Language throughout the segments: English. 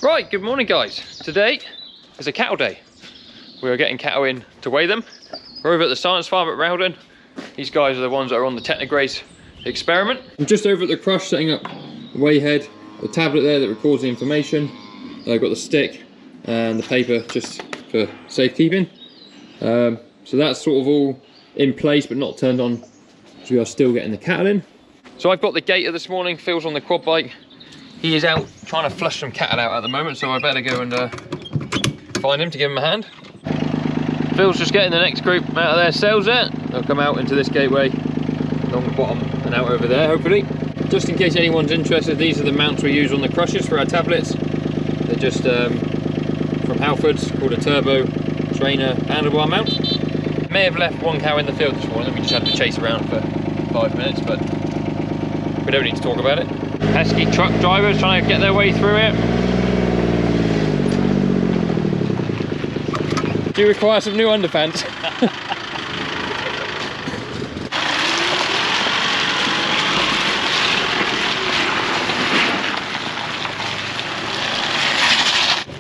Right, good morning guys. Today is a cattle day. We are getting cattle in to weigh them. We're over at the science farm at Rowden. These guys are the ones that are on the Technograce experiment. I'm just over at the crush setting up the weigh head, the tablet there that records the information. I've got the stick and the paper just for safekeeping. So that's sort of all in place but not turned on, so we are still getting the cattle in. So I've got the gator this morning, Phil's on the quad bike. He is out trying to flush some cattle out at the moment, so I better go and find him to give him a hand. Phil's just getting the next group out of their cells there. They'll come out into this gateway, along the bottom and out over there, hopefully. Just in case anyone's interested, these are the mounts we use on the crushes for our tablets. They're just from Halfords, called a turbo trainer handlebar mount. May have left one cow in the field this morning, we just had to chase around for 5 minutes, but we don't need to talk about it. Pesky truck drivers trying to get their way through it. Do you require some new underpants?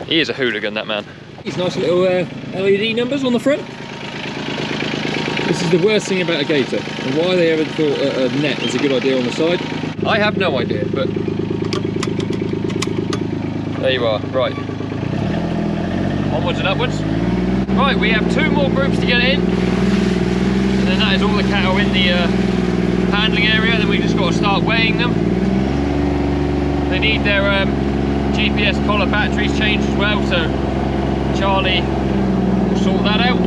He is a hooligan, that man. These nice little LED numbers on the front. This is the worst thing about a gator, and why they ever thought a net is a good idea on the side, I have no idea, but there you are. Right, onwards and upwards. Right, we have 2 more groups to get in, and then that is all the cattle in the handling area. Then we just got to start weighing them. They need their GPS collar batteries changed as well, so Charlie will sort that out,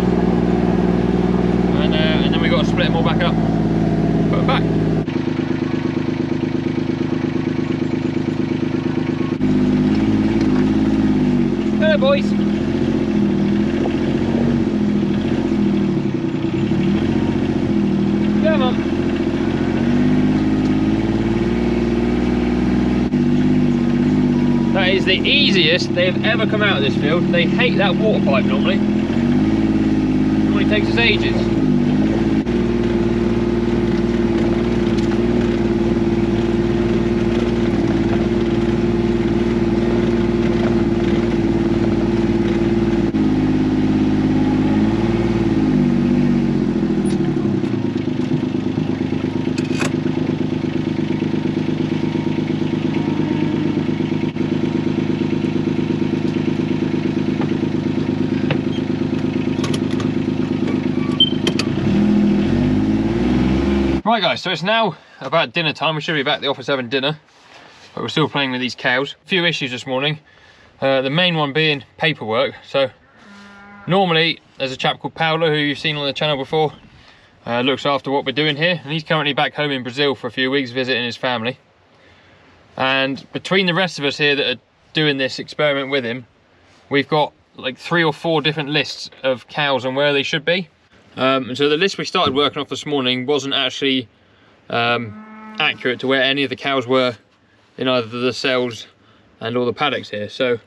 and then we got to split them all back up, put them back. Hello boys. Come on. That is the easiest they have ever come out of this field. They hate that water pipe normally. It normally takes us ages. Right guys, so it's now about dinner time. We should be back at the office having dinner, but we're still playing with these cows. A few issues this morning, the main one being paperwork. So normally there's a chap called Paolo who you've seen on the channel before, looks after what we're doing here, and he's currently back home in Brazil for a few weeks visiting his family. And between the rest of us here that are doing this experiment with him, we've got like 3 or 4 different lists of cows and where they should be. And so the list we started working off this morning wasn't actually accurate to where any of the cows were in either the cells and all the paddocks here. So it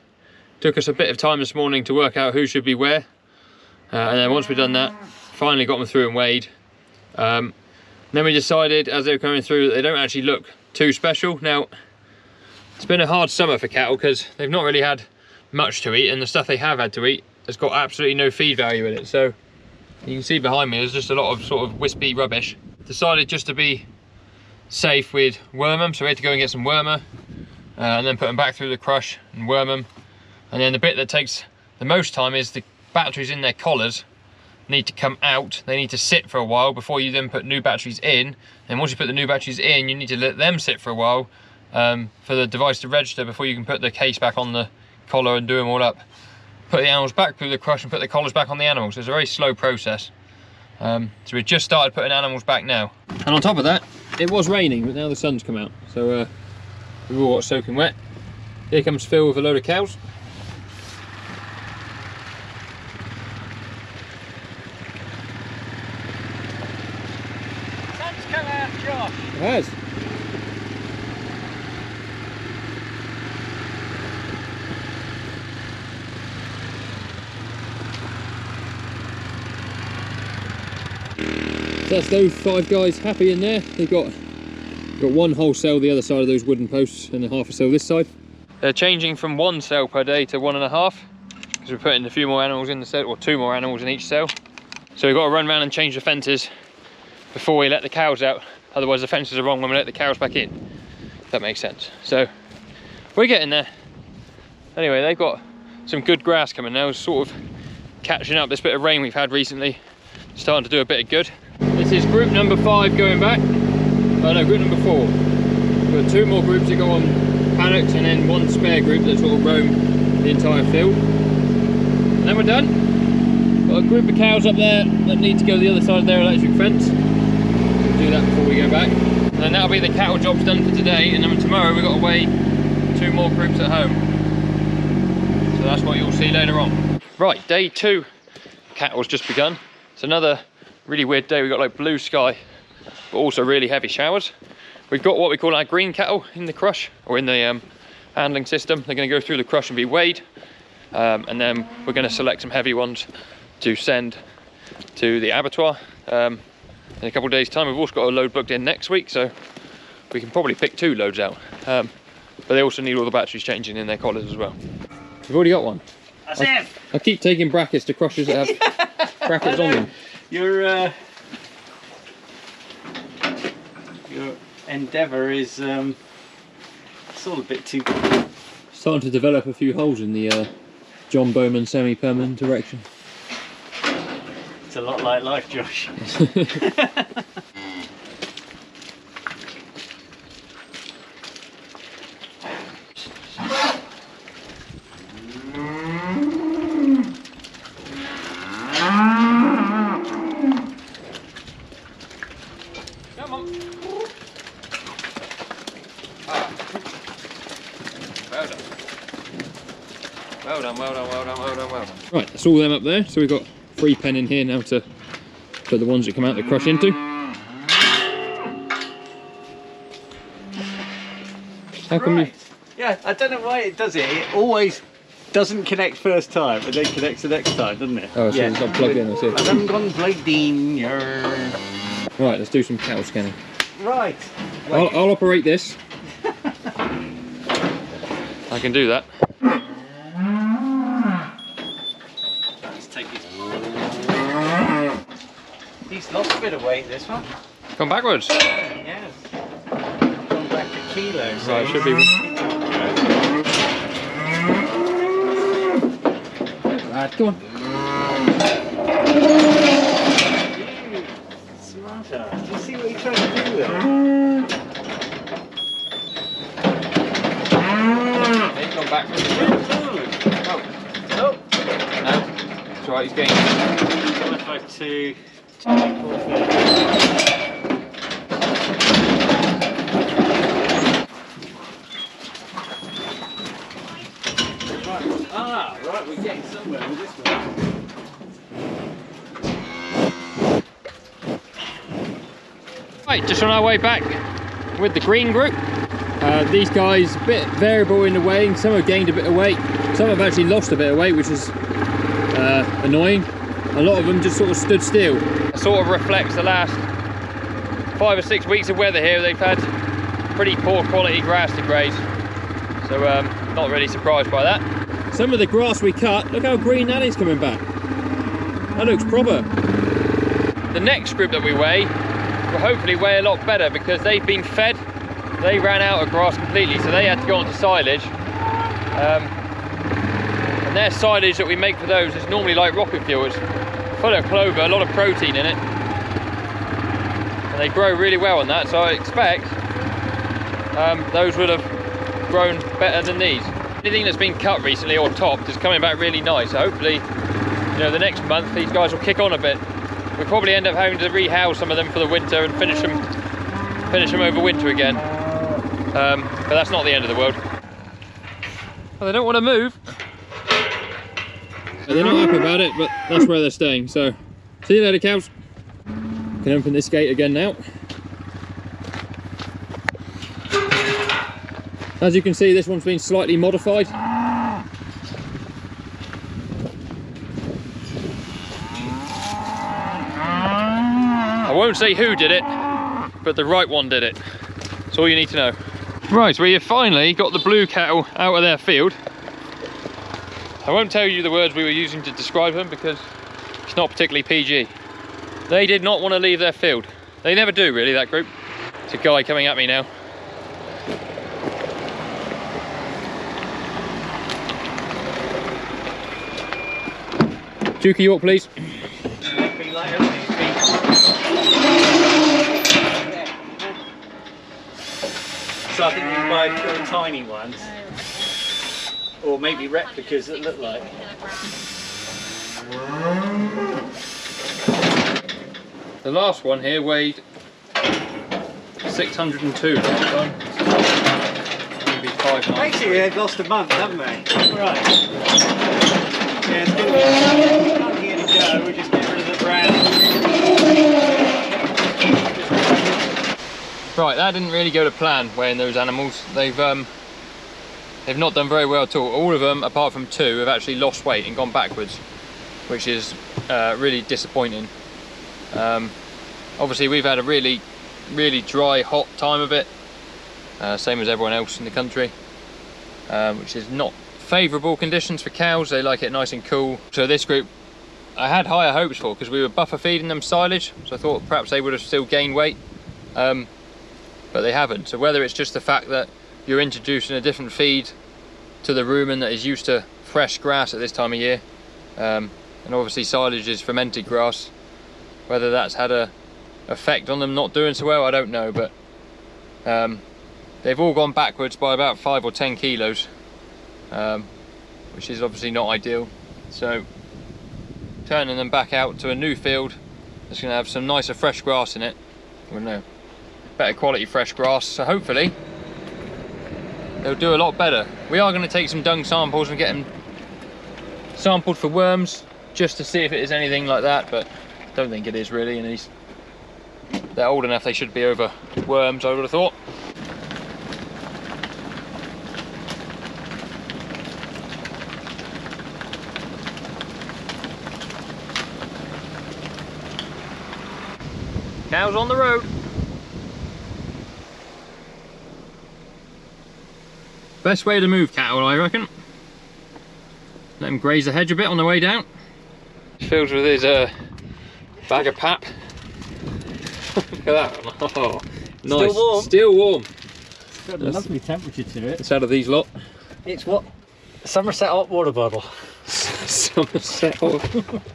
took us a bit of time this morning to work out who should be where. And then once we'd done that, finally got them through and weighed. Then we decided as they were coming through that they don't actually look too special. Now, it's been a hard summer for cattle because they've not really had much to eat, and the stuff they have had to eat has got absolutely no feed value in it. So you can see behind me, there's just a lot of sort of wispy rubbish. Decided just to be safe with worm them, so we had to go and get some wormer, and then put them back through the crush and worm them. And then the bit that takes the most time is the batteries in their collars need to come out. They need to sit for a while before you then put new batteries in. And once you put the new batteries in, you need to let them sit for a while for the device to register before you can put the case back on the collar and do them all up. Put the animals back through the crush and put the collars back on the animals. It's a very slow process. So we've just started putting animals back now. And on top of that, it was raining, but now the sun's come out. So we've all got soaking wet. Here comes Phil with a load of cows. Sun's come out, Josh. It has. So that's those 5 guys happy in there. They've got one whole cell the other side of those wooden posts and half a cell this side. They're changing from 1 cell per day to 1.5, because we're putting a few more animals in the cell, or 2 more animals in each cell. So we've got to run around and change the fences before we let the cows out. Otherwise the fences are wrong when we let the cows back in. If that makes sense. So we're getting there. Anyway, they've got some good grass coming now, sort of catching up this bit of rain we've had recently, starting to do a bit of good. This is group number 5 going back. Oh no, group number 4. We've got 2 more groups that go on paddocks and then 1 spare group that sort of roam the entire field. And then we're done. Got a group of cows up there that need to go to the other side of their electric fence. We'll do that before we go back. And then that'll be the cattle jobs done for today, and then tomorrow we've got to weigh 2 more groups at home. So that's what you'll see later on. Right, day 2 cattle's just begun. It's another really weird day. We've got like blue sky, but also really heavy showers. We've got what we call our green cattle in the crush, or in the handling system. They're going to go through the crush and be weighed, and then we're going to select some heavy ones to send to the abattoir in a couple of days' time. We've also got a load booked in next week, so we can probably pick 2 loads out. But they also need all the batteries changing in their collars as well. We've already got one. That's it! I keep taking brackets to crushes that have brackets on them. Your endeavour is it's all a bit too... Starting to develop a few holes in the John Bowman semi-permanent direction. It's a lot like life, Josh. Come on. Well done. Well done, well done, well done, well done, well done. Right, that's all them up there. So we've got 3 pen in here now to put the ones that come out the crush into. How come you... Yeah, I don't know why it does it. It always doesn't connect first time, and then connects the next time, doesn't it? Oh, so yeah. it's not plugged in, that's it. I haven't gone plugged in. Right, let's do some cattle scanning. Right. I'll operate this. I can do that. Let's take it. He's lost a bit of weight, this one. Come backwards. Yes. Gone back to kilos. So right, should be. Right, come on. Smarter. Do you see what you're trying to do there? He's gone backwards. Oh. Oh. No. It's alright, he's getting. 152, 24, right, we're getting somewhere with this one. Right, just on our way back with the green group. These guys, a bit variable in the weighing. Some have gained a bit of weight, some have actually lost a bit of weight, which is annoying. A lot of them just sort of stood still. It sort of reflects the last 5 or 6 weeks of weather here. They've had pretty poor quality grass to graze, so not really surprised by that. Some of the grass we cut, look how green that is coming back. That looks proper. The next group that we weigh will hopefully weigh a lot better, because they've been fed. They ran out of grass completely, so they had to go on to silage. And their silage that we make for those is normally like rocket fuel. It's full of clover, a lot of protein in it. And they grow really well on that, so I expect those will have grown better than these. Anything that's been cut recently or topped is coming back really nice. So hopefully, you know, the next month these guys will kick on a bit. We'll probably end up having to rehouse some of them for the winter and finish them over winter again. But that's not the end of the world. Well, they don't want to move. They're not happy about it, but that's where they're staying. So, see you later, cows. Can open this gate again now. As you can see, this one's been slightly modified. I won't say who did it, but the right one did it. That's all you need to know. Right, we have finally got the blue cattle out of their field. I won't tell you the words we were using to describe them because it's not particularly PG. They did not want to leave their field. They never do, really, that group. It's a guy coming at me now. Dukey York, please. So I think you can buy little tiny ones, or maybe replicas that look like. The last one here weighed 602 last time. Maybe 5 months. Basically, they've lost a month, haven't they? Right. Yeah, it's going to be any go. We'll just get rid of the brand. Right, that didn't really go to plan, weighing those animals. They've not done very well at all. All of them, apart from 2, have actually lost weight and gone backwards, which is really disappointing. Obviously, we've had a really dry, hot time of it, same as everyone else in the country, which is not favourable conditions for cows. They like it nice and cool. So this group, I had higher hopes for, because we were buffer feeding them silage, so I thought perhaps they would have still gained weight. But they haven't. So whether it's just the fact that you're introducing a different feed to the rumen that is used to fresh grass at this time of year, and obviously silage is fermented grass, whether that's had a effect on them not doing so well, I don't know. But they've all gone backwards by about 5 or 10 kilos, which is obviously not ideal. So turning them back out to a new field that's going to have some nicer fresh grass in it. I don't know, better quality fresh grass, so hopefully they'll do a lot better. We are going to take some dung samples and get them sampled for worms, just to see if it is anything like that, but I don't think it is really, and they're old enough, they should be over worms, I would have thought. Cows on the road. Best way to move cattle, I reckon. Let them graze the hedge a bit on the way down. Fills with his bag of pap. Look at that. Oh, nice. Still warm. Still warm. It's got a lovely temperature to it. It's out of these lot. It's what? Somerset hot water bottle. Somerset hot.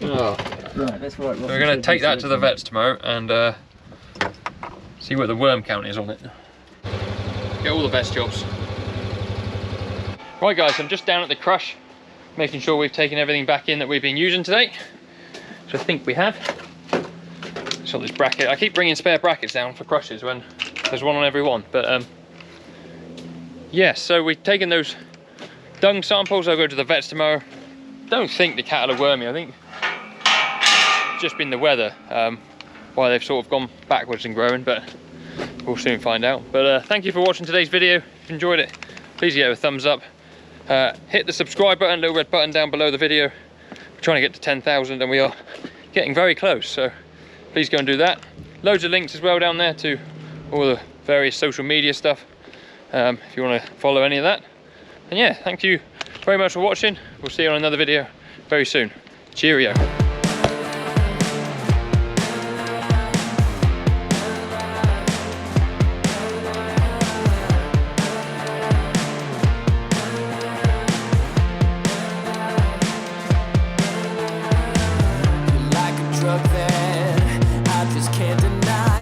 Oh. Right, that's right. So we're going to take that to the vets tomorrow and see what the worm count is on it. Get all the best jobs. Right guys, I'm just down at the crush, making sure we've taken everything back in that we've been using today. So I think we have. So this bracket, I keep bringing spare brackets down for crushes when there's one on every one. But yeah, so we've taken those dung samples. I'll go to the vets tomorrow. Don't think the cattle are wormy. I think it's just been the weather why they've sort of gone backwards and growing, but we'll soon find out. But thank you for watching today's video. If you enjoyed it, please give it a thumbs up. Hit the subscribe button, little red button down below the video. We're trying to get to 10,000 and we are getting very close, so please go and do that. Loads of links as well down there to all the various social media stuff, if you want to follow any of that. And yeah, thank you very much for watching. We'll see you on another video very soon. Cheerio.